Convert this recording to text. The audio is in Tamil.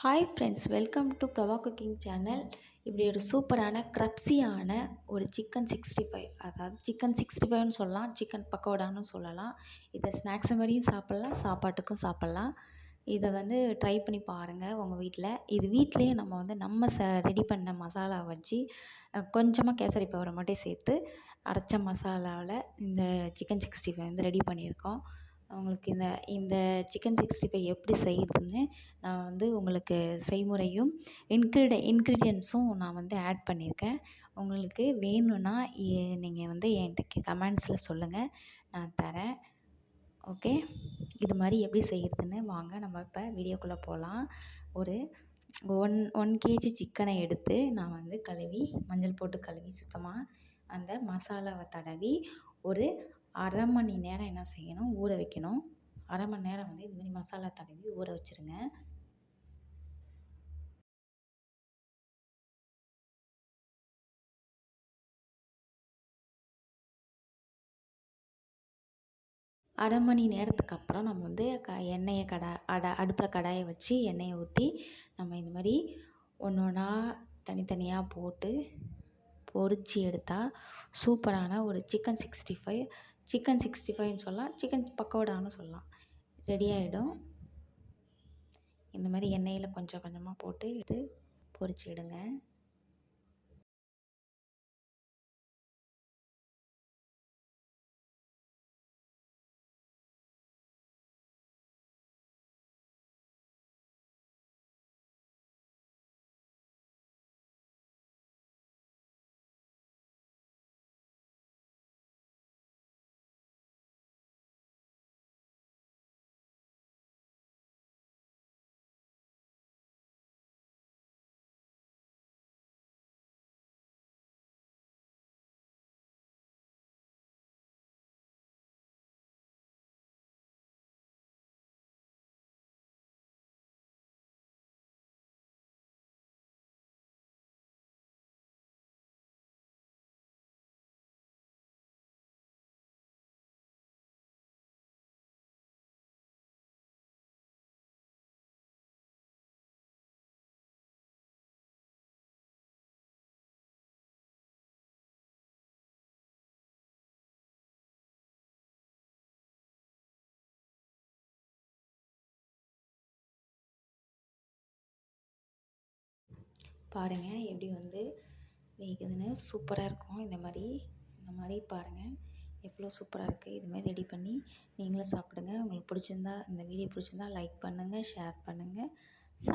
Hi friends, welcome to Prabha cooking channel. இப்படி ஒரு சூப்பரான க்ரப்ஸியான ஒரு சிக்கன் 65, அதாவது சிக்கன் 65ன்னு சொல்லலாம், சிக்கன் பக்கோடான்னு சொல்லலாம். இதை ஸ்நாக்ஸ் மாதிரியும் சாப்பிட்லாம், சாப்பாட்டுக்கும் சாப்பிட்லாம். இதை ட்ரை பண்ணி பாருங்கள் உங்கள் வீட்டில். இது வீட்டிலேயே நம்ம ரெடி பண்ண மசாலா வச்சு கொஞ்சமாக கேசரி பவுடரை மட்டும் சேர்த்து அரைச்ச மசாலாவில் இந்த சிக்கன் 65 ரெடி பண்ணியிருக்கோம். உங்களுக்கு இந்த இந்த சிக்கன் 65 எப்படி செய்யுதுன்னு நான் உங்களுக்கு செய்முறையும் இன்க்ரீடியன்ஸும் நான் ஆட் பண்ணியிருக்கேன். உங்களுக்கு வேணும்னா நீங்கள் என்கிட்ட கமெண்ட்ஸில் சொல்லுங்கள், நான் தரேன். ஓகே, இது மாதிரி எப்படி செய்கிறதுன்னு வாங்க நம்ம இப்போ வீடியோக்குள்ளே போகலாம். ஒரு 1 கேஜி சிக்கனை எடுத்து நான் கழுவி, மஞ்சள் போட்டு கழுவி சுத்தமாக அந்த மசாலாவை தடவி ஒரு அரை மணி நேரம் என்ன செய்யணும், ஊற வைக்கணும். அரை மணி நேரம் இது மாதிரி மசாலா தடவி ஊற வச்சுருங்க. அரை மணி நேரத்துக்கு அப்புறம் நம்ம எண்ணெயை அடுப்பில் கடாயை வச்சு எண்ணெயை ஊற்றி நம்ம இந்த மாதிரி ஒன்று ஒன்றா தனித்தனியாக போட்டு பொரித்து எடுத்தால் சூப்பரான ஒரு சிக்கன் 65ன்னு சொல்லலாம், சிக்கன் பக்கோடான்னு சொல்லலாம், ரெடி ஆகிடும். இந்த மாதிரி எண்ணெயில் கொஞ்சம் கொஞ்சமாக போட்டு எடுத்து பொரித்து எடுங்க. பாருங்கள் எப்படி வேகுதுன்னு, சூப்பராக இருக்கும். இந்த மாதிரி பாருங்கள் எவ்வளோ சூப்பராக இருக்குது. இது மாதிரி ரெடி பண்ணி நீங்களும் சாப்பிடுங்க. உங்களுக்கு பிடிச்சிருந்தா, இந்த வீடியோ பிடிச்சிருந்தா லைக் பண்ணுங்கள், ஷேர் பண்ணுங்கள்.